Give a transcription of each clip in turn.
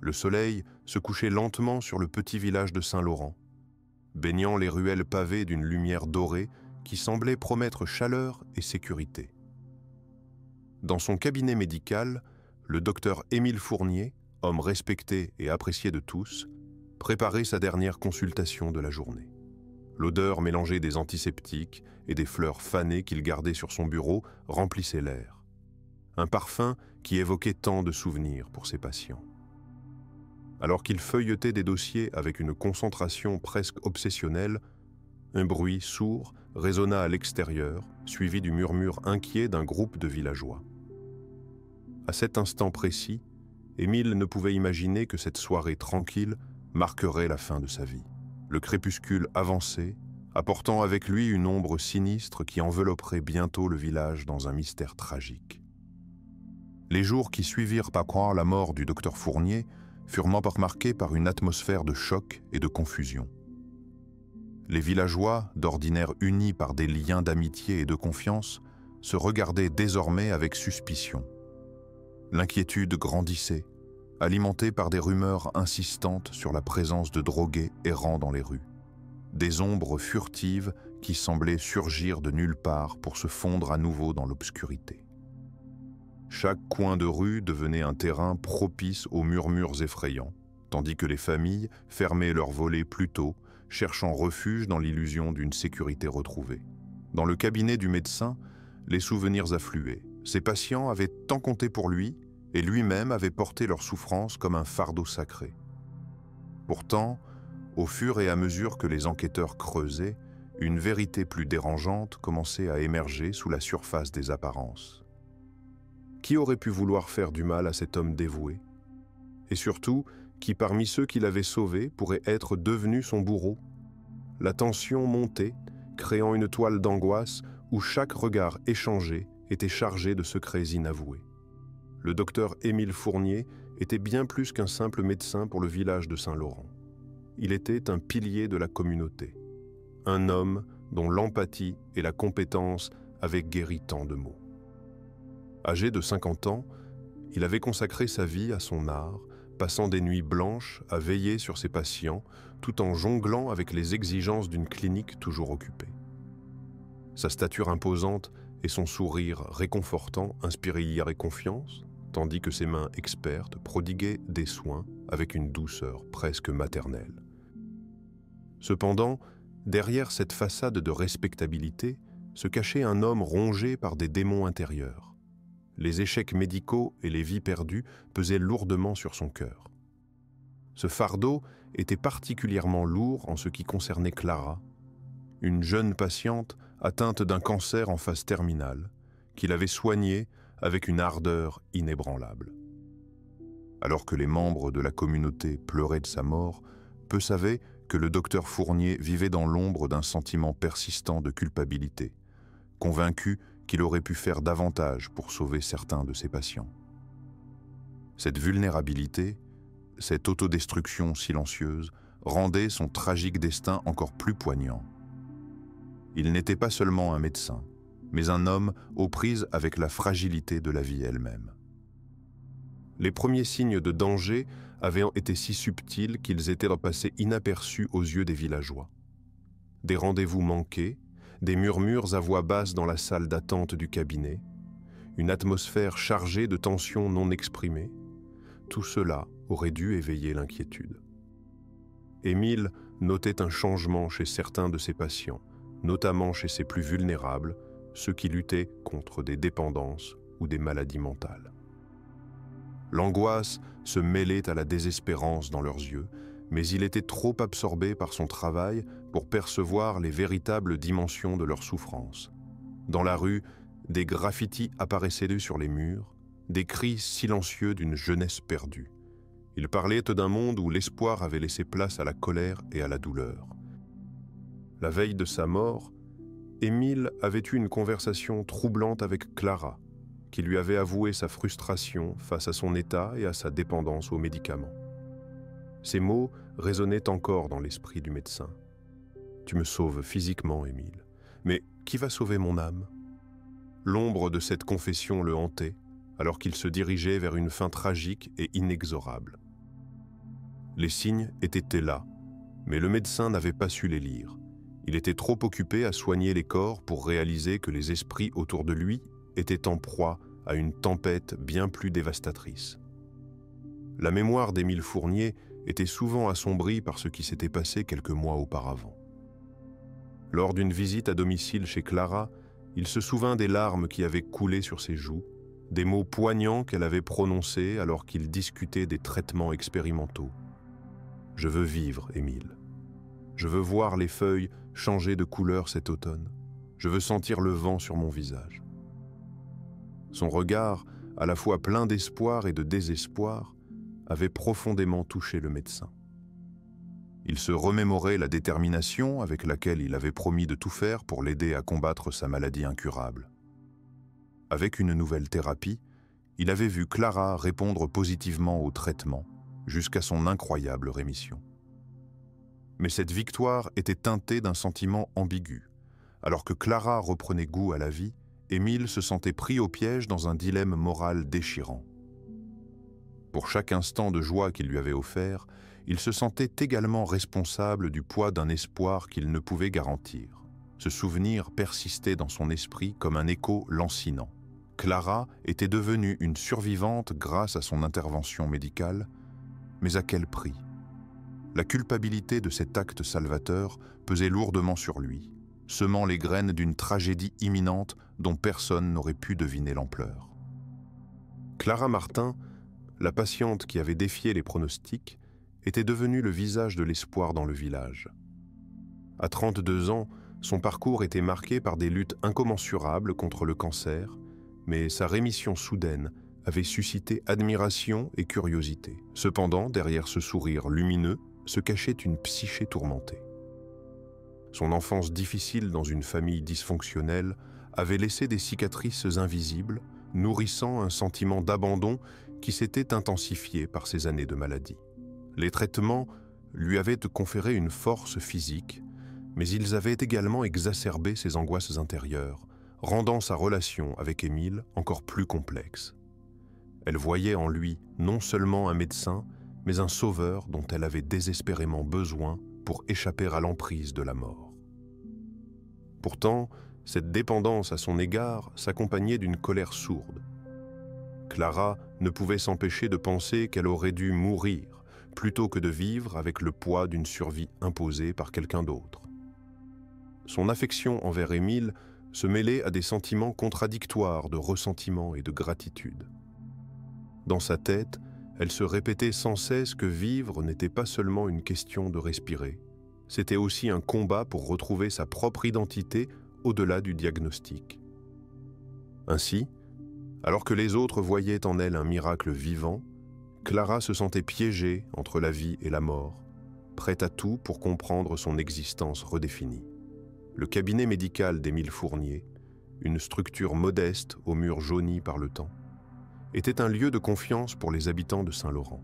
Le soleil se couchait lentement sur le petit village de Saint-Laurent, baignant les ruelles pavées d'une lumière dorée qui semblait promettre chaleur et sécurité. Dans son cabinet médical, le docteur Émile Fournier, homme respecté et apprécié de tous, préparait sa dernière consultation de la journée. L'odeur mélangée des antiseptiques et des fleurs fanées qu'il gardait sur son bureau remplissait l'air. Un parfum qui évoquait tant de souvenirs pour ses patients. Alors qu'il feuilletait des dossiers avec une concentration presque obsessionnelle, un bruit sourd résonna à l'extérieur, suivi du murmure inquiet d'un groupe de villageois. À cet instant précis, Émile ne pouvait imaginer que cette soirée tranquille marquerait la fin de sa vie. Le crépuscule avançait, apportant avec lui une ombre sinistre qui envelopperait bientôt le village dans un mystère tragique. Les jours qui suivirent après la mort du docteur Fournier furent marqués par une atmosphère de choc et de confusion. Les villageois, d'ordinaire unis par des liens d'amitié et de confiance, se regardaient désormais avec suspicion. L'inquiétude grandissait, alimentée par des rumeurs insistantes sur la présence de drogués errant dans les rues. Des ombres furtives qui semblaient surgir de nulle part pour se fondre à nouveau dans l'obscurité. Chaque coin de rue devenait un terrain propice aux murmures effrayants, tandis que les familles fermaient leurs volets plus tôt, cherchant refuge dans l'illusion d'une sécurité retrouvée. Dans le cabinet du médecin, les souvenirs affluaient. Ses patients avaient tant compté pour lui, et lui-même avait porté leur souffrance comme un fardeau sacré. Pourtant, au fur et à mesure que les enquêteurs creusaient, une vérité plus dérangeante commençait à émerger sous la surface des apparences. Qui aurait pu vouloir faire du mal à cet homme dévoué? Et surtout, qui parmi ceux qui l'avaient sauvé pourrait être devenu son bourreau? La tension montait, créant une toile d'angoisse où chaque regard échangé était chargé de secrets inavoués. Le docteur Émile Fournier était bien plus qu'un simple médecin pour le village de Saint-Laurent. Il était un pilier de la communauté, un homme dont l'empathie et la compétence avaient guéri tant de maux. Âgé de 50 ans, il avait consacré sa vie à son art, passant des nuits blanches à veiller sur ses patients, tout en jonglant avec les exigences d'une clinique toujours occupée. Sa stature imposante et son sourire réconfortant inspiraient hier et confiance, tandis que ses mains expertes prodiguaient des soins avec une douceur presque maternelle. Cependant, derrière cette façade de respectabilité, se cachait un homme rongé par des démons intérieurs. Les échecs médicaux et les vies perdues pesaient lourdement sur son cœur. Ce fardeau était particulièrement lourd en ce qui concernait Clara, une jeune patiente atteinte d'un cancer en phase terminale, qu'il avait soignée avec une ardeur inébranlable. Alors que les membres de la communauté pleuraient de sa mort, peu savaient que le docteur Fournier vivait dans l'ombre d'un sentiment persistant de culpabilité, convaincu qu'il aurait pu faire davantage pour sauver certains de ses patients. Cette vulnérabilité, cette autodestruction silencieuse, rendait son tragique destin encore plus poignant. Il n'était pas seulement un médecin, mais un homme aux prises avec la fragilité de la vie elle-même. Les premiers signes de danger avaient été si subtils qu'ils étaient passés inaperçus aux yeux des villageois. Des rendez-vous manqués, des murmures à voix basse dans la salle d'attente du cabinet, une atmosphère chargée de tensions non exprimées, tout cela aurait dû éveiller l'inquiétude. Émile notait un changement chez certains de ses patients, notamment chez ses plus vulnérables, ceux qui luttaient contre des dépendances ou des maladies mentales. L'angoisse se mêlait à la désespérance dans leurs yeux, mais il était trop absorbé par son travail pour percevoir les véritables dimensions de leur souffrance. Dans la rue, des graffitis apparaissaient sur les murs, des cris silencieux d'une jeunesse perdue. Ils parlaient d'un monde où l'espoir avait laissé place à la colère et à la douleur. La veille de sa mort, Émile avait eu une conversation troublante avec Clara, qui lui avait avoué sa frustration face à son état et à sa dépendance aux médicaments. Ces mots résonnaient encore dans l'esprit du médecin. « Tu me sauves physiquement, Émile, mais qui va sauver mon âme ?» L'ombre de cette confession le hantait, alors qu'il se dirigeait vers une fin tragique et inexorable. Les signes étaient là, mais le médecin n'avait pas su les lire. Il était trop occupé à soigner les corps pour réaliser que les esprits autour de lui étaient en proie à une tempête bien plus dévastatrice. La mémoire d'Émile Fournier était souvent assombrie par ce qui s'était passé quelques mois auparavant. Lors d'une visite à domicile chez Clara, il se souvint des larmes qui avaient coulé sur ses joues, des mots poignants qu'elle avait prononcés alors qu'ils discutaient des traitements expérimentaux. « Je veux vivre, Émile. Je veux voir les feuilles changer de couleur cet automne. Je veux sentir le vent sur mon visage. » Son regard, à la fois plein d'espoir et de désespoir, avait profondément touché le médecin. Il se remémorait la détermination avec laquelle il avait promis de tout faire pour l'aider à combattre sa maladie incurable. Avec une nouvelle thérapie, il avait vu Clara répondre positivement au traitement, jusqu'à son incroyable rémission. Mais cette victoire était teintée d'un sentiment ambigu. Alors que Clara reprenait goût à la vie, Émile se sentait pris au piège dans un dilemme moral déchirant. Pour chaque instant de joie qu'il lui avait offert, il se sentait également responsable du poids d'un espoir qu'il ne pouvait garantir. Ce souvenir persistait dans son esprit comme un écho lancinant. Clara était devenue une survivante grâce à son intervention médicale, mais à quel prix? La culpabilité de cet acte salvateur pesait lourdement sur lui, semant les graines d'une tragédie imminente dont personne n'aurait pu deviner l'ampleur. Clara Martin, la patiente qui avait défié les pronostics, était devenue le visage de l'espoir dans le village. À 32 ans, son parcours était marqué par des luttes incommensurables contre le cancer, mais sa rémission soudaine avait suscité admiration et curiosité. Cependant, derrière ce sourire lumineux, se cachait une psyché tourmentée. Son enfance difficile dans une famille dysfonctionnelle avait laissé des cicatrices invisibles, nourrissant un sentiment d'abandon qui s'était intensifié par ces années de maladie. Les traitements lui avaient conféré une force physique, mais ils avaient également exacerbé ses angoisses intérieures, rendant sa relation avec Émile encore plus complexe. Elle voyait en lui non seulement un médecin, mais un sauveur dont elle avait désespérément besoin pour échapper à l'emprise de la mort. Pourtant, cette dépendance à son égard s'accompagnait d'une colère sourde. Clara ne pouvait s'empêcher de penser qu'elle aurait dû mourir plutôt que de vivre avec le poids d'une survie imposée par quelqu'un d'autre. Son affection envers Émile se mêlait à des sentiments contradictoires de ressentiment et de gratitude. Dans sa tête, elle se répétait sans cesse que vivre n'était pas seulement une question de respirer, c'était aussi un combat pour retrouver sa propre identité au-delà du diagnostic. Ainsi, alors que les autres voyaient en elle un miracle vivant, Clara se sentait piégée entre la vie et la mort, prête à tout pour comprendre son existence redéfinie. Le cabinet médical d'Émile Fournier, une structure modeste aux murs jaunis par le temps, était un lieu de confiance pour les habitants de Saint-Laurent.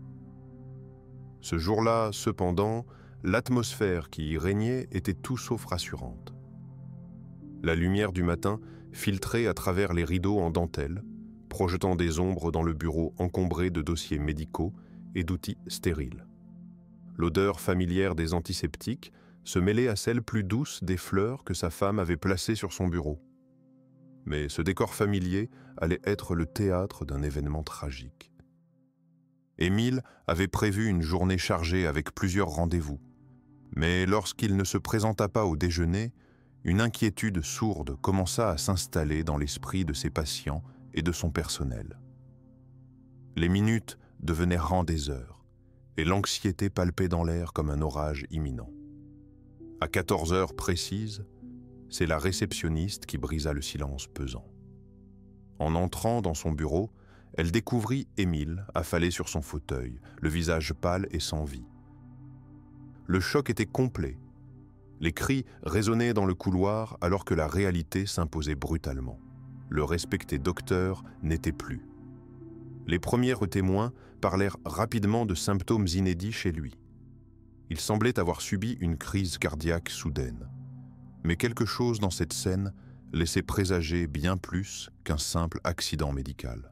Ce jour-là, cependant, l'atmosphère qui y régnait était tout sauf rassurante. La lumière du matin filtrait à travers les rideaux en dentelle, projetant des ombres dans le bureau encombré de dossiers médicaux et d'outils stériles. L'odeur familière des antiseptiques se mêlait à celle plus douce des fleurs que sa femme avait placées sur son bureau. Mais ce décor familier allait être le théâtre d'un événement tragique. Émile avait prévu une journée chargée avec plusieurs rendez-vous. Mais lorsqu'il ne se présenta pas au déjeuner, une inquiétude sourde commença à s'installer dans l'esprit de ses patients et de son personnel. Les minutes devenaient rang des heures, et l'anxiété palpait dans l'air comme un orage imminent. À 14 heures précises, c'est la réceptionniste qui brisa le silence pesant. En entrant dans son bureau, elle découvrit Émile affalé sur son fauteuil, le visage pâle et sans vie. Le choc était complet. Les cris résonnaient dans le couloir alors que la réalité s'imposait brutalement. Le respecté docteur n'était plus. Les premiers témoins parlèrent rapidement de symptômes inédits chez lui. Il semblait avoir subi une crise cardiaque soudaine. Mais quelque chose dans cette scène laissait présager bien plus qu'un simple accident médical.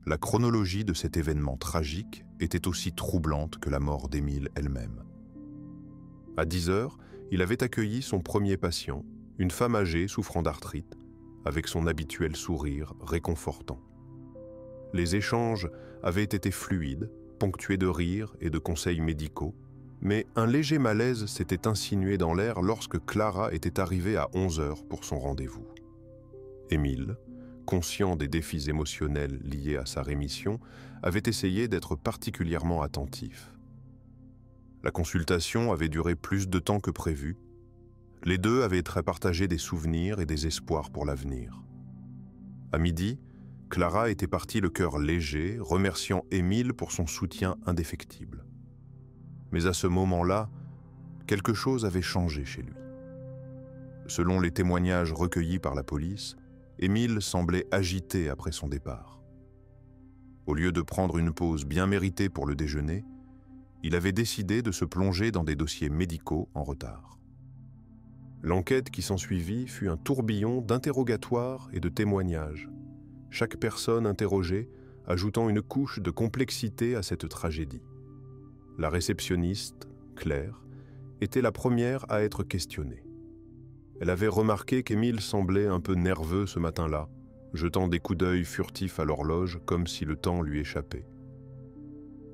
La chronologie de cet événement tragique était aussi troublante que la mort d'Émile elle-même. À 10 heures, il avait accueilli son premier patient, une femme âgée souffrant d'arthrite, avec son habituel sourire réconfortant. Les échanges avaient été fluides, ponctués de rires et de conseils médicaux, mais un léger malaise s'était insinué dans l'air lorsque Clara était arrivée à 11 heures pour son rendez-vous. Émile, conscient des défis émotionnels liés à sa rémission, avait essayé d'être particulièrement attentif. La consultation avait duré plus de temps que prévu. Les deux avaient très partagé des souvenirs et des espoirs pour l'avenir. À midi, Clara était partie le cœur léger, remerciant Émile pour son soutien indéfectible. Mais à ce moment-là, quelque chose avait changé chez lui. Selon les témoignages recueillis par la police, Émile semblait agité après son départ. Au lieu de prendre une pause bien méritée pour le déjeuner, il avait décidé de se plonger dans des dossiers médicaux en retard. L'enquête qui s'ensuivit fut un tourbillon d'interrogatoires et de témoignages, chaque personne interrogée ajoutant une couche de complexité à cette tragédie. La réceptionniste, Claire, était la première à être questionnée. Elle avait remarqué qu'Émile semblait un peu nerveux ce matin-là, jetant des coups d'œil furtifs à l'horloge comme si le temps lui échappait.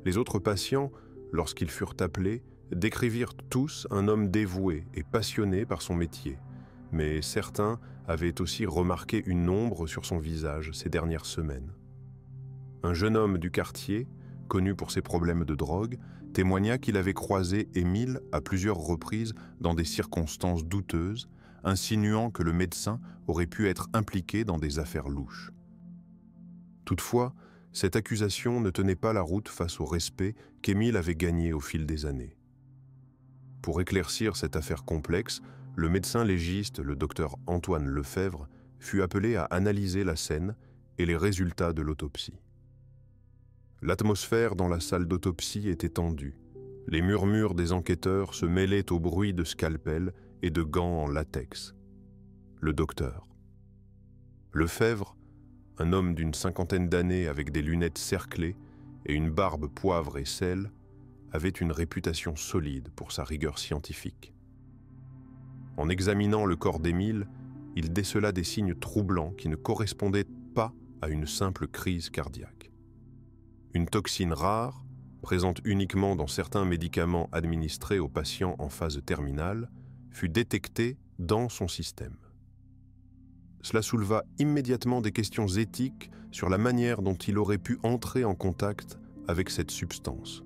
Les autres patients, lorsqu'ils furent appelés, décrivirent tous un homme dévoué et passionné par son métier, mais certains avaient aussi remarqué une ombre sur son visage ces dernières semaines. Un jeune homme du quartier, connu pour ses problèmes de drogue, témoigna qu'il avait croisé Émile à plusieurs reprises dans des circonstances douteuses, insinuant que le médecin aurait pu être impliqué dans des affaires louches. Toutefois, cette accusation ne tenait pas la route face au respect qu'Émile avait gagné au fil des années. Pour éclaircir cette affaire complexe, le médecin légiste, le docteur Antoine Lefebvre, fut appelé à analyser la scène et les résultats de l'autopsie. L'atmosphère dans la salle d'autopsie était tendue. Les murmures des enquêteurs se mêlaient au bruit de scalpels et de gants en latex. Le docteur. Lefebvre, un homme d'une cinquantaine d'années avec des lunettes cerclées et une barbe poivre et sel, avait une réputation solide pour sa rigueur scientifique. En examinant le corps d'Émile, il décela des signes troublants qui ne correspondaient pas à une simple crise cardiaque. Une toxine rare, présente uniquement dans certains médicaments administrés aux patients en phase terminale, fut détectée dans son système. Cela souleva immédiatement des questions éthiques sur la manière dont il aurait pu entrer en contact avec cette substance.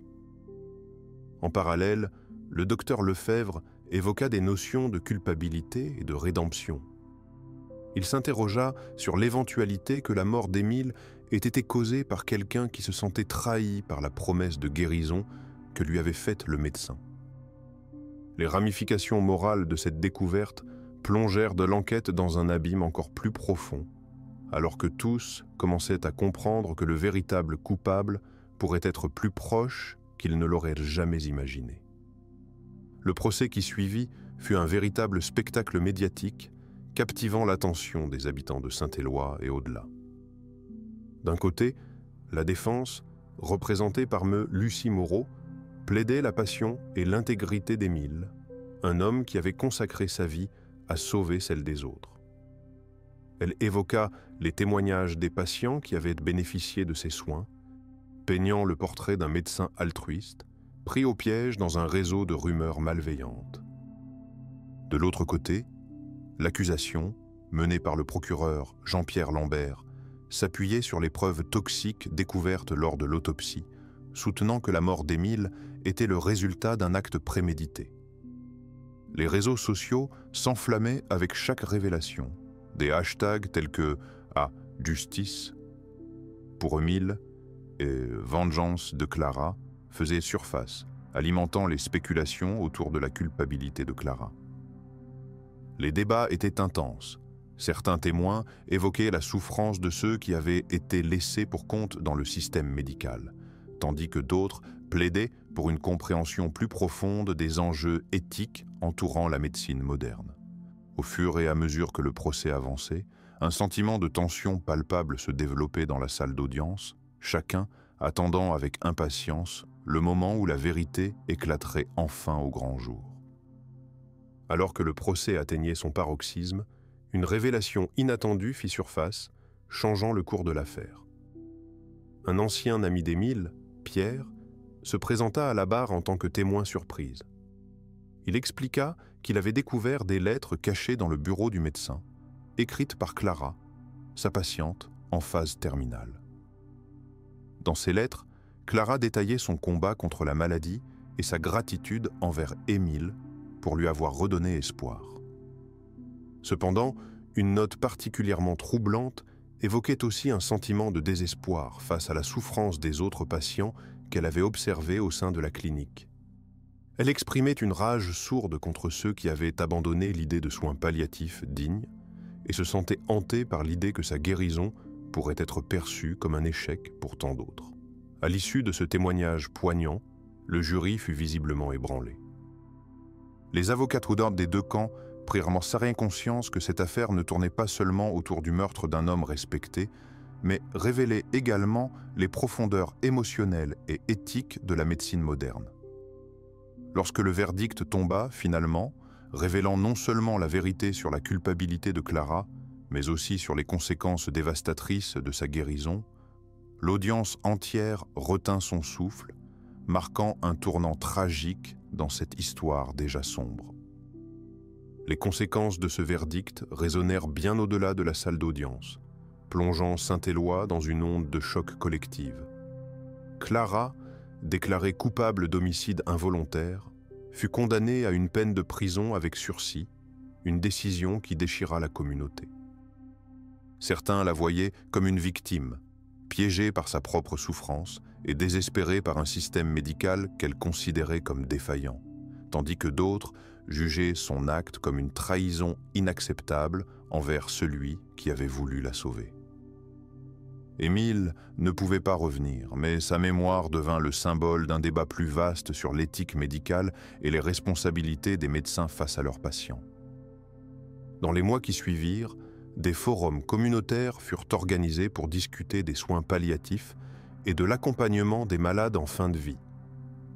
En parallèle, le docteur Lefebvre évoqua des notions de culpabilité et de rédemption. Il s'interrogea sur l'éventualité que la mort d'Émile ait été causée par quelqu'un qui se sentait trahi par la promesse de guérison que lui avait faite le médecin. Les ramifications morales de cette découverte plongèrent de l'enquête dans un abîme encore plus profond, alors que tous commençaient à comprendre que le véritable coupable pourrait être plus proche qu'ils ne l'auraient jamais imaginé. Le procès qui suivit fut un véritable spectacle médiatique, captivant l'attention des habitants de Saint-Éloi et au-delà. D'un côté, la défense, représentée par Lucie Moreau, plaidait la passion et l'intégrité d'Émile, un homme qui avait consacré sa vie à sauver celle des autres. Elle évoqua les témoignages des patients qui avaient bénéficié de ses soins, peignant le portrait d'un médecin altruiste, pris au piège dans un réseau de rumeurs malveillantes. De l'autre côté, l'accusation, menée par le procureur Jean-Pierre Lambert, s'appuyait sur les preuves toxiques découvertes lors de l'autopsie, soutenant que la mort d'Émile était le résultat d'un acte prémédité. Les réseaux sociaux s'enflammaient avec chaque révélation. Des hashtags tels que « Justice » pour Émile et « Vengeance de Clara » faisaient surface, alimentant les spéculations autour de la culpabilité de Clara. Les débats étaient intenses. Certains témoins évoquaient la souffrance de ceux qui avaient été laissés pour compte dans le système médical, tandis que d'autres plaidaient pour une compréhension plus profonde des enjeux éthiques entourant la médecine moderne. Au fur et à mesure que le procès avançait, un sentiment de tension palpable se développait dans la salle d'audience, chacun attendant avec impatience le moment où la vérité éclaterait enfin au grand jour. Alors que le procès atteignait son paroxysme, une révélation inattendue fit surface, changeant le cours de l'affaire. Un ancien ami d'Émile, Pierre, se présenta à la barre en tant que témoin surprise. Il expliqua qu'il avait découvert des lettres cachées dans le bureau du médecin, écrites par Clara, sa patiente en phase terminale. Dans ces lettres, Clara détaillait son combat contre la maladie et sa gratitude envers Émile pour lui avoir redonné espoir. Cependant, une note particulièrement troublante évoquait aussi un sentiment de désespoir face à la souffrance des autres patients qu'elle avait observés au sein de la clinique. Elle exprimait une rage sourde contre ceux qui avaient abandonné l'idée de soins palliatifs dignes et se sentait hantée par l'idée que sa guérison pourrait être perçue comme un échec pour tant d'autres. À l'issue de ce témoignage poignant, le jury fut visiblement ébranlé. Les avocats d'ordre des deux camps prirent sereine conscience que cette affaire ne tournait pas seulement autour du meurtre d'un homme respecté, mais révélait également les profondeurs émotionnelles et éthiques de la médecine moderne. Lorsque le verdict tomba, finalement, révélant non seulement la vérité sur la culpabilité de Clara, mais aussi sur les conséquences dévastatrices de sa guérison, l'audience entière retint son souffle, marquant un tournant tragique dans cette histoire déjà sombre. Les conséquences de ce verdict résonnèrent bien au-delà de la salle d'audience, plongeant Saint-Éloi dans une onde de choc collective. Clara, déclarée coupable d'homicide involontaire, fut condamnée à une peine de prison avec sursis, une décision qui déchira la communauté. Certains la voyaient comme une victime, piégée par sa propre souffrance et désespérée par un système médical qu'elle considérait comme défaillant, tandis que d'autres jugeaient son acte comme une trahison inacceptable envers celui qui avait voulu la sauver. Émile ne pouvait pas revenir, mais sa mémoire devint le symbole d'un débat plus vaste sur l'éthique médicale et les responsabilités des médecins face à leurs patients. Dans les mois qui suivirent, des forums communautaires furent organisés pour discuter des soins palliatifs et de l'accompagnement des malades en fin de vie,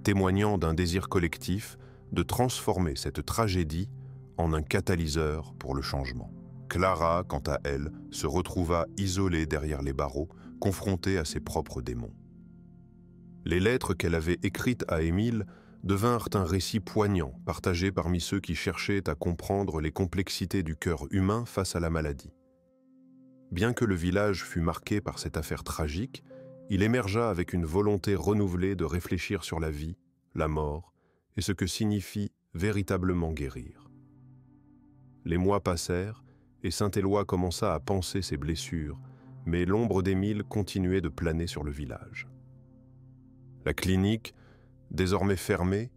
témoignant d'un désir collectif de transformer cette tragédie en un catalyseur pour le changement. Clara, quant à elle, se retrouva isolée derrière les barreaux, confrontée à ses propres démons. Les lettres qu'elle avait écrites à Émile devinrent un récit poignant, partagé parmi ceux qui cherchaient à comprendre les complexités du cœur humain face à la maladie. Bien que le village fût marqué par cette affaire tragique, il émergea avec une volonté renouvelée de réfléchir sur la vie, la mort et ce que signifie véritablement guérir. Les mois passèrent et Saint-Éloi commença à panser ses blessures, mais l'ombre d'Émile continuait de planer sur le village. La clinique, désormais fermée,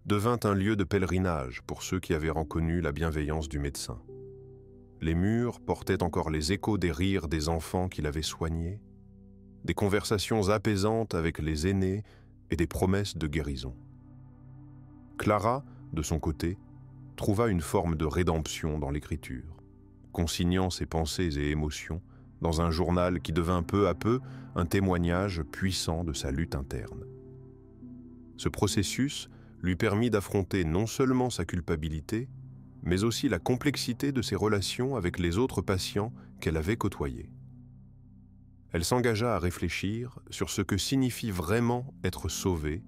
devint un lieu de pèlerinage pour ceux qui avaient reconnu la bienveillance du médecin. Les murs portaient encore les échos des rires des enfants qu'il avait soignés, des conversations apaisantes avec les aînés et des promesses de guérison. Clara, de son côté, trouva une forme de rédemption dans l'écriture, consignant ses pensées et émotions dans un journal qui devint peu à peu un témoignage puissant de sa lutte interne. Ce processus lui permit d'affronter non seulement sa culpabilité, mais aussi la complexité de ses relations avec les autres patients qu'elle avait côtoyés. Elle s'engagea à réfléchir sur ce que signifie vraiment être sauvée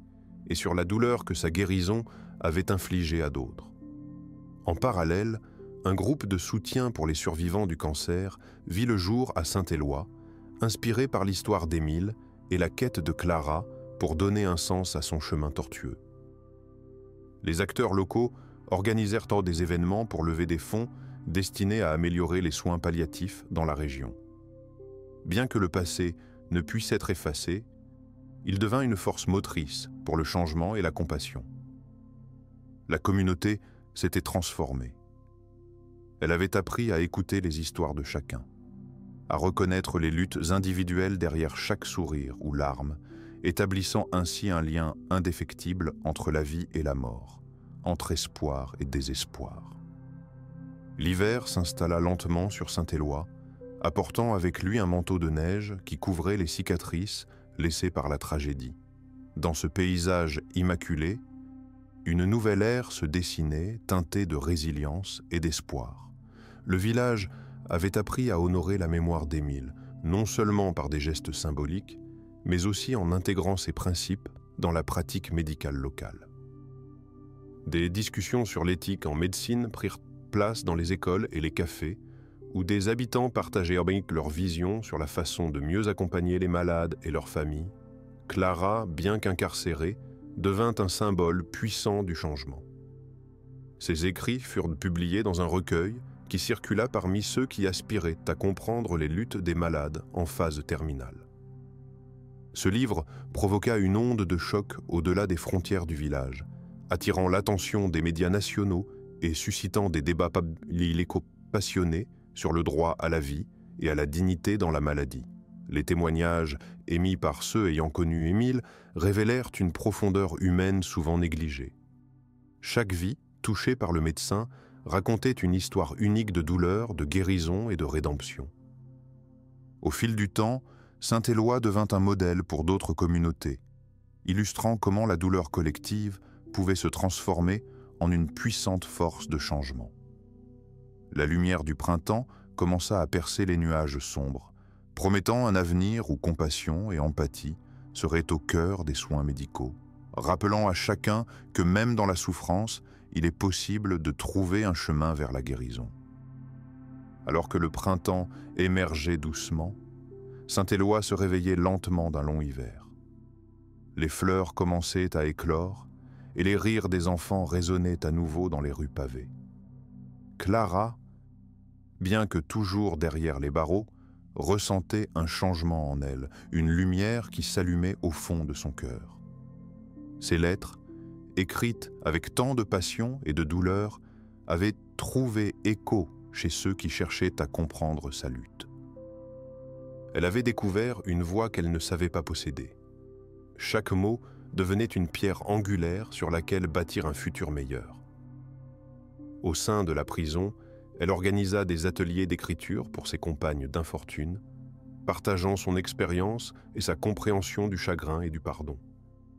et sur la douleur que sa guérison avait infligée à d'autres. En parallèle, un groupe de soutien pour les survivants du cancer vit le jour à Saint-Éloi, inspiré par l'histoire d'Émile et la quête de Clara pour donner un sens à son chemin tortueux. Les acteurs locaux organisèrent des événements pour lever des fonds destinés à améliorer les soins palliatifs dans la région. Bien que le passé ne puisse être effacé, il devint une force motrice pour le changement et la compassion. La communauté s'était transformée. Elle avait appris à écouter les histoires de chacun, à reconnaître les luttes individuelles derrière chaque sourire ou larme, établissant ainsi un lien indéfectible entre la vie et la mort, entre espoir et désespoir. L'hiver s'installa lentement sur Saint-Éloi, apportant avec lui un manteau de neige qui couvrait les cicatrices laissée par la tragédie. Dans ce paysage immaculé, une nouvelle ère se dessinait, teintée de résilience et d'espoir. Le village avait appris à honorer la mémoire d'Émile, non seulement par des gestes symboliques, mais aussi en intégrant ses principes dans la pratique médicale locale. Des discussions sur l'éthique en médecine prirent place dans les écoles et les cafés, où des habitants partageaient leur vision sur la façon de mieux accompagner les malades et leurs familles. Clara, bien qu'incarcérée, devint un symbole puissant du changement. Ses écrits furent publiés dans un recueil qui circula parmi ceux qui aspiraient à comprendre les luttes des malades en phase terminale. Ce livre provoqua une onde de choc au-delà des frontières du village, attirant l'attention des médias nationaux et suscitant des débats passionnés sur le droit à la vie et à la dignité dans la maladie. Les témoignages émis par ceux ayant connu Émile révélèrent une profondeur humaine souvent négligée. Chaque vie, touchée par le médecin, racontait une histoire unique de douleur, de guérison et de rédemption. Au fil du temps, Saint-Éloi devint un modèle pour d'autres communautés, illustrant comment la douleur collective pouvait se transformer en une puissante force de changement. La lumière du printemps commença à percer les nuages sombres, promettant un avenir où compassion et empathie seraient au cœur des soins médicaux, rappelant à chacun que même dans la souffrance, il est possible de trouver un chemin vers la guérison. Alors que le printemps émergeait doucement, Saint-Éloi se réveillait lentement d'un long hiver. Les fleurs commençaient à éclore et les rires des enfants résonnaient à nouveau dans les rues pavées. Clara, bien que toujours derrière les barreaux, ressentait un changement en elle, une lumière qui s'allumait au fond de son cœur. Ces lettres, écrites avec tant de passion et de douleur, avaient trouvé écho chez ceux qui cherchaient à comprendre sa lutte. Elle avait découvert une voix qu'elle ne savait pas posséder. Chaque mot devenait une pierre angulaire sur laquelle bâtir un futur meilleur. Au sein de la prison, elle organisa des ateliers d'écriture pour ses compagnes d'infortune, partageant son expérience et sa compréhension du chagrin et du pardon.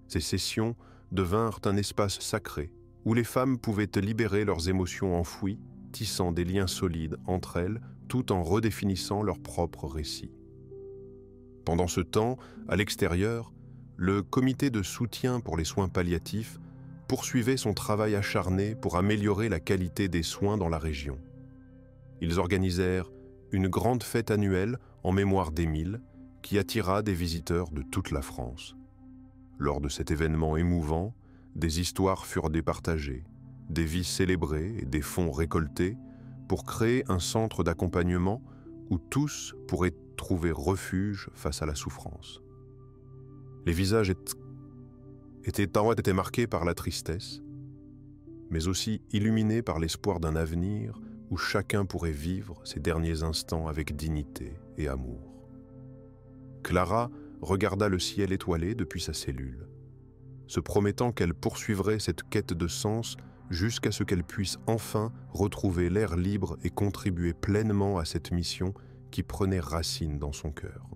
Ces sessions devinrent un espace sacré où les femmes pouvaient libérer leurs émotions enfouies, tissant des liens solides entre elles tout en redéfinissant leur propre récit. Pendant ce temps, à l'extérieur, le comité de soutien pour les soins palliatifs poursuivait son travail acharné pour améliorer la qualité des soins dans la région. Ils organisèrent une grande fête annuelle en mémoire d'Émile qui attira des visiteurs de toute la France. Lors de cet événement émouvant, des histoires furent départagées, des vies célébrées et des fonds récoltés pour créer un centre d'accompagnement où tous pourraient trouver refuge face à la souffrance. Les visages étaient marqués par la tristesse, mais aussi illuminés par l'espoir d'un avenir où chacun pourrait vivre ses derniers instants avec dignité et amour. Clara regarda le ciel étoilé depuis sa cellule, se promettant qu'elle poursuivrait cette quête de sens jusqu'à ce qu'elle puisse enfin retrouver l'air libre et contribuer pleinement à cette mission qui prenait racine dans son cœur.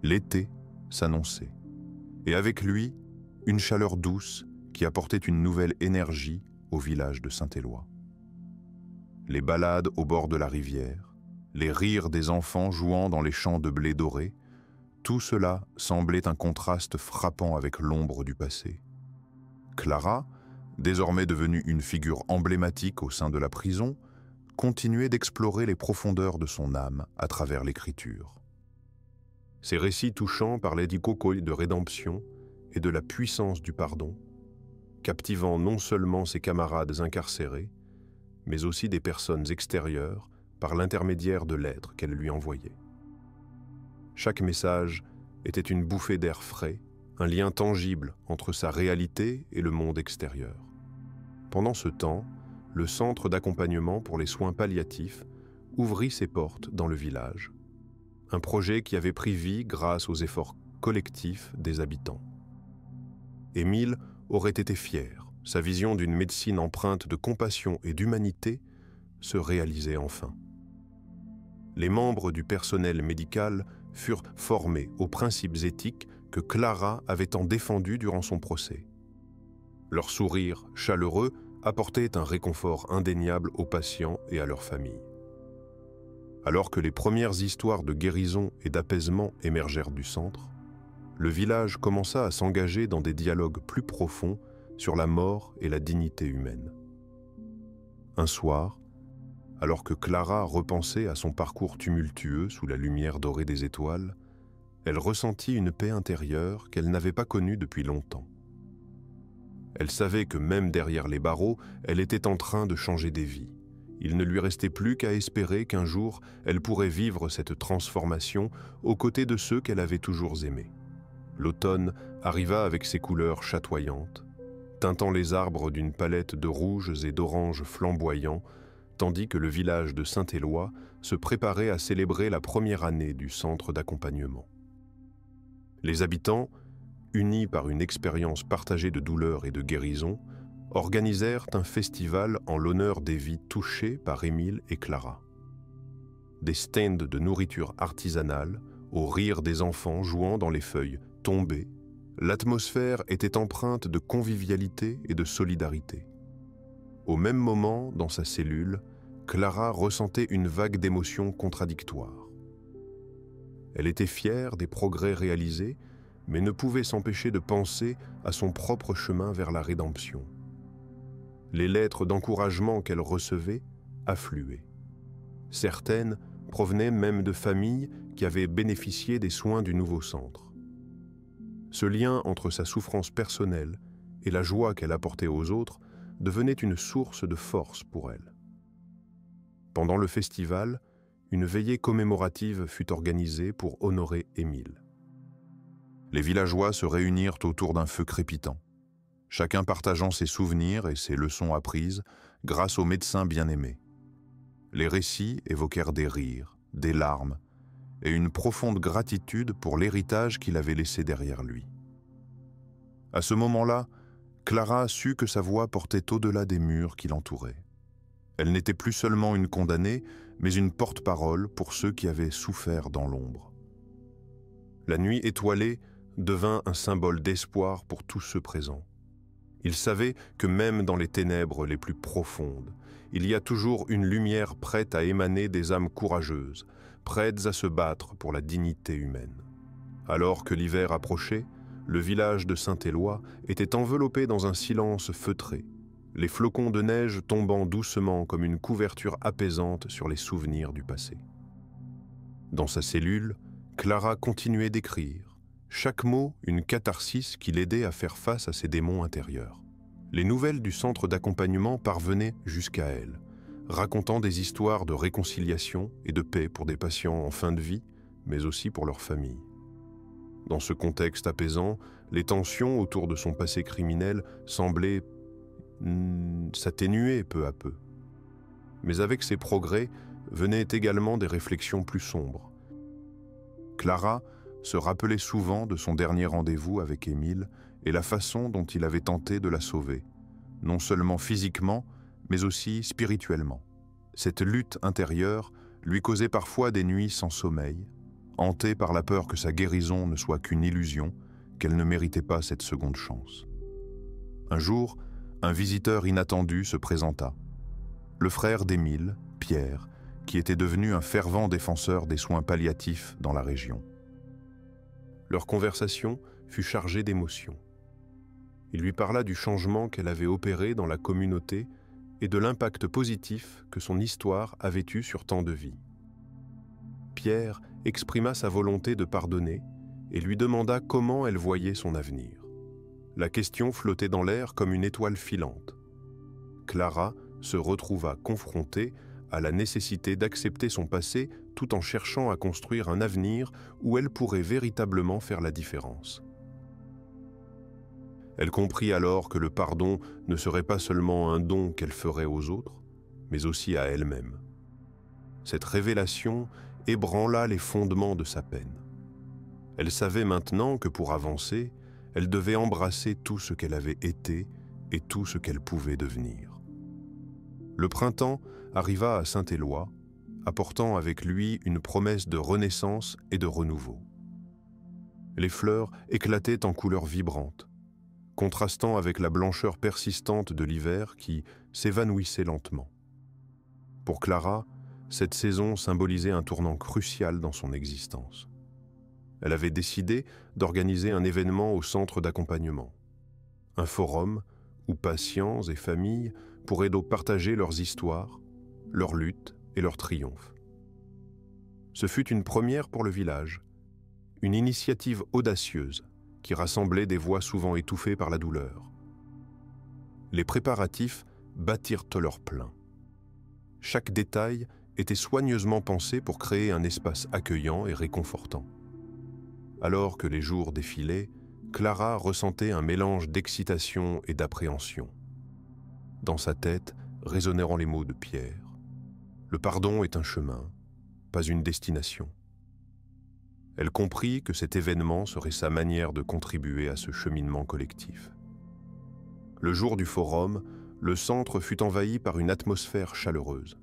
L'été s'annonçait, et avec lui, une chaleur douce qui apportait une nouvelle énergie au village de Saint-Éloi. Les balades au bord de la rivière, les rires des enfants jouant dans les champs de blé doré, tout cela semblait un contraste frappant avec l'ombre du passé. Clara, désormais devenue une figure emblématique au sein de la prison, continuait d'explorer les profondeurs de son âme à travers l'écriture. Ses récits touchants parlaient du coco de rédemption et de la puissance du pardon, captivant non seulement ses camarades incarcérés, mais aussi des personnes extérieures par l'intermédiaire de lettres qu'elle lui envoyait. Chaque message était une bouffée d'air frais, un lien tangible entre sa réalité et le monde extérieur. Pendant ce temps, le centre d'accompagnement pour les soins palliatifs ouvrit ses portes dans le village, un projet qui avait pris vie grâce aux efforts collectifs des habitants. Émile aurait été fier, sa vision d'une médecine empreinte de compassion et d'humanité se réalisait enfin. Les membres du personnel médical furent formés aux principes éthiques que Clara avait tant défendus durant son procès. Leur sourire chaleureux apportait un réconfort indéniable aux patients et à leurs familles. Alors que les premières histoires de guérison et d'apaisement émergèrent du centre, le village commença à s'engager dans des dialogues plus profonds sur la mort et la dignité humaine. Un soir, alors que Clara repensait à son parcours tumultueux sous la lumière dorée des étoiles, elle ressentit une paix intérieure qu'elle n'avait pas connue depuis longtemps. Elle savait que même derrière les barreaux, elle était en train de changer des vies. Il ne lui restait plus qu'à espérer qu'un jour, elle pourrait vivre cette transformation aux côtés de ceux qu'elle avait toujours aimés. L'automne arriva avec ses couleurs chatoyantes, teintant les arbres d'une palette de rouges et d'oranges flamboyants, tandis que le village de Saint-Éloi se préparait à célébrer la première année du centre d'accompagnement. Les habitants, unis par une expérience partagée de douleur et de guérison, organisèrent un festival en l'honneur des vies touchées par Émile et Clara. Des stands de nourriture artisanale, au rire des enfants jouant dans les feuilles tombées, l'atmosphère était empreinte de convivialité et de solidarité. Au même moment, dans sa cellule, Clara ressentait une vague d'émotions contradictoires. Elle était fière des progrès réalisés, mais ne pouvait s'empêcher de penser à son propre chemin vers la rédemption. Les lettres d'encouragement qu'elle recevait affluaient. Certaines provenaient même de familles qui avaient bénéficié des soins du nouveau centre. Ce lien entre sa souffrance personnelle et la joie qu'elle apportait aux autres devenait une source de force pour elle. Pendant le festival, une veillée commémorative fut organisée pour honorer Émile. Les villageois se réunirent autour d'un feu crépitant, chacun partageant ses souvenirs et ses leçons apprises grâce au médecin bien-aimé. Les récits évoquèrent des rires, des larmes et une profonde gratitude pour l'héritage qu'il avait laissé derrière lui. À ce moment-là, Clara sut que sa voix portait au-delà des murs qui l'entouraient. Elle n'était plus seulement une condamnée, mais une porte-parole pour ceux qui avaient souffert dans l'ombre. La nuit étoilée devint un symbole d'espoir pour tous ceux présents. Ils savaient que même dans les ténèbres les plus profondes, il y a toujours une lumière prête à émaner des âmes courageuses, prêtes à se battre pour la dignité humaine. Alors que l'hiver approchait, le village de Saint-Éloi était enveloppé dans un silence feutré, les flocons de neige tombant doucement comme une couverture apaisante sur les souvenirs du passé. Dans sa cellule, Clara continuait d'écrire, chaque mot une catharsis qui l'aidait à faire face à ses démons intérieurs. Les nouvelles du centre d'accompagnement parvenaient jusqu'à elle, racontant des histoires de réconciliation et de paix pour des patients en fin de vie, mais aussi pour leurs familles. Dans ce contexte apaisant, les tensions autour de son passé criminel semblaient s'atténuer peu à peu. Mais avec ces progrès venaient également des réflexions plus sombres. Clara se rappelait souvent de son dernier rendez-vous avec Émile et la façon dont il avait tenté de la sauver, non seulement physiquement, mais aussi spirituellement. Cette lutte intérieure lui causait parfois des nuits sans sommeil, hantée par la peur que sa guérison ne soit qu'une illusion, qu'elle ne méritait pas cette seconde chance. Un jour, un visiteur inattendu se présenta. Le frère d'Émile, Pierre, qui était devenu un fervent défenseur des soins palliatifs dans la région. Leur conversation fut chargée d'émotions. Il lui parla du changement qu'elle avait opéré dans la communauté et de l'impact positif que son histoire avait eu sur tant de vies. Pierre exprima sa volonté de pardonner et lui demanda comment elle voyait son avenir. La question flottait dans l'air comme une étoile filante. Clara se retrouva confrontée à la nécessité d'accepter son passé tout en cherchant à construire un avenir où elle pourrait véritablement faire la différence. Elle comprit alors que le pardon ne serait pas seulement un don qu'elle ferait aux autres, mais aussi à elle-même. Cette révélation ébranla les fondements de sa peine. Elle savait maintenant que pour avancer, elle devait embrasser tout ce qu'elle avait été et tout ce qu'elle pouvait devenir. Le printemps arriva à Saint-Éloi, apportant avec lui une promesse de renaissance et de renouveau. Les fleurs éclataient en couleurs vibrantes, contrastant avec la blancheur persistante de l'hiver qui s'évanouissait lentement. Pour Clara, cette saison symbolisait un tournant crucial dans son existence. Elle avait décidé d'organiser un événement au centre d'accompagnement, un forum où patients et familles pourraient donc partager leurs histoires, leurs luttes et leurs triomphes. Ce fut une première pour le village, une initiative audacieuse qui rassemblait des voix souvent étouffées par la douleur. Les préparatifs battirent leur plein. Chaque détail était soigneusement pensé pour créer un espace accueillant et réconfortant. Alors que les jours défilaient, Clara ressentait un mélange d'excitation et d'appréhension. Dans sa tête résonnèrent les mots de Pierre. Le pardon est un chemin, pas une destination. Elle comprit que cet événement serait sa manière de contribuer à ce cheminement collectif. Le jour du forum, le centre fut envahi par une atmosphère chaleureuse.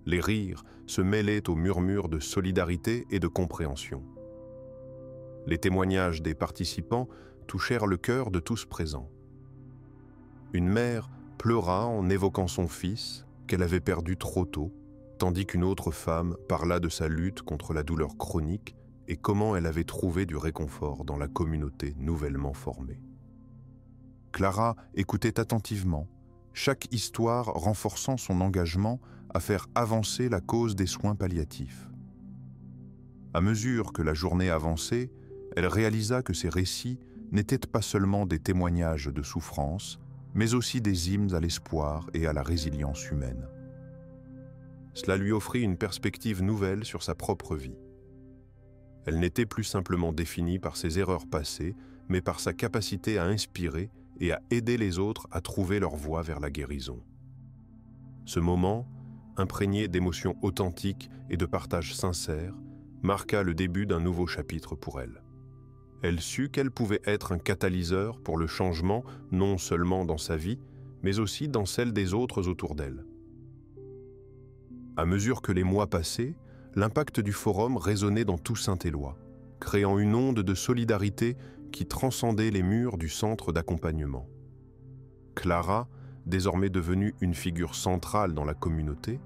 Les rires se mêlaient aux murmures de solidarité et de compréhension. Les témoignages des participants touchèrent le cœur de tous présents. Une mère pleura en évoquant son fils, qu'elle avait perdu trop tôt, tandis qu'une autre femme parla de sa lutte contre la douleur chronique et comment elle avait trouvé du réconfort dans la communauté nouvellement formée. Clara écoutait attentivement, chaque histoire renforçant son engagement à faire avancer la cause des soins palliatifs. À mesure que la journée avançait, elle réalisa que ces récits n'étaient pas seulement des témoignages de souffrance, mais aussi des hymnes à l'espoir et à la résilience humaine. Cela lui offrit une perspective nouvelle sur sa propre vie. Elle n'était plus simplement définie par ses erreurs passées, mais par sa capacité à inspirer et à aider les autres à trouver leur voie vers la guérison. Ce moment, imprégné d'émotions authentiques et de partage sincère, marqua le début d'un nouveau chapitre pour elle. Elle sut qu'elle pouvait être un catalyseur pour le changement non seulement dans sa vie, mais aussi dans celle des autres autour d'elle. À mesure que les mois passaient, l'impact du forum résonnait dans tout Saint-Éloi, créant une onde de solidarité qui transcendait les murs du centre d'accompagnement. Clara, désormais devenue une figure centrale dans la communauté,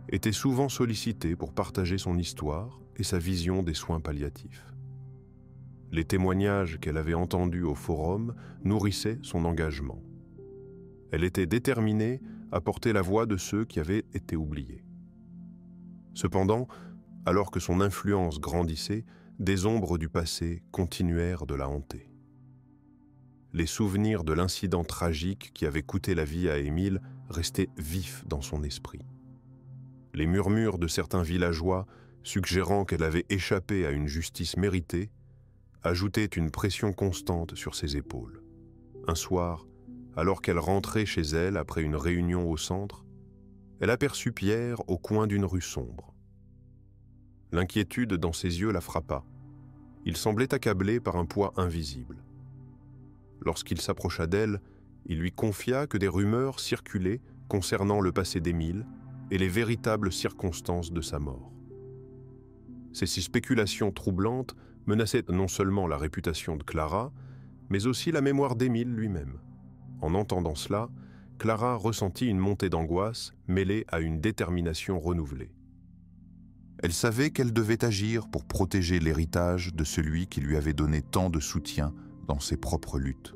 était souvent sollicitée pour partager son histoire et sa vision des soins palliatifs. Les témoignages qu'elle avait entendus au forum nourrissaient son engagement. Elle était déterminée à porter la voix de ceux qui avaient été oubliés. Cependant, alors que son influence grandissait, des ombres du passé continuèrent de la hanter. Les souvenirs de l'incident tragique qui avait coûté la vie à Émile restaient vifs dans son esprit. Les murmures de certains villageois, suggérant qu'elle avait échappé à une justice méritée, ajoutaient une pression constante sur ses épaules. Un soir, alors qu'elle rentrait chez elle après une réunion au centre, elle aperçut Pierre au coin d'une rue sombre. L'inquiétude dans ses yeux la frappa. Il semblait accablé par un poids invisible. Lorsqu'il s'approcha d'elle, il lui confia que des rumeurs circulaient concernant le passé d'Émile et les véritables circonstances de sa mort. Ces spéculations troublantes menaçaient non seulement la réputation de Clara, mais aussi la mémoire d'Émile lui-même. En entendant cela, Clara ressentit une montée d'angoisse mêlée à une détermination renouvelée. Elle savait qu'elle devait agir pour protéger l'héritage de celui qui lui avait donné tant de soutien dans ses propres luttes.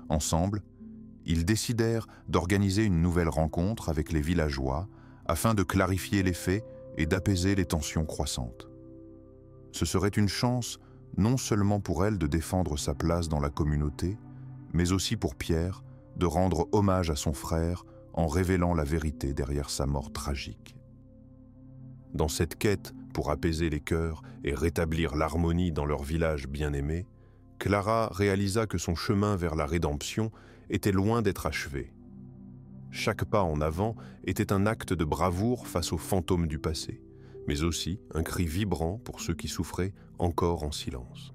Ensemble, ils décidèrent d'organiser une nouvelle rencontre avec les villageois afin de clarifier les faits et d'apaiser les tensions croissantes. Ce serait une chance non seulement pour elle de défendre sa place dans la communauté, mais aussi pour Pierre de rendre hommage à son frère en révélant la vérité derrière sa mort tragique. Dans cette quête pour apaiser les cœurs et rétablir l'harmonie dans leur village bien-aimé, Clara réalisa que son chemin vers la rédemption était loin d'être achevé. Chaque pas en avant était un acte de bravoure face aux fantômes du passé, mais aussi un cri vibrant pour ceux qui souffraient encore en silence.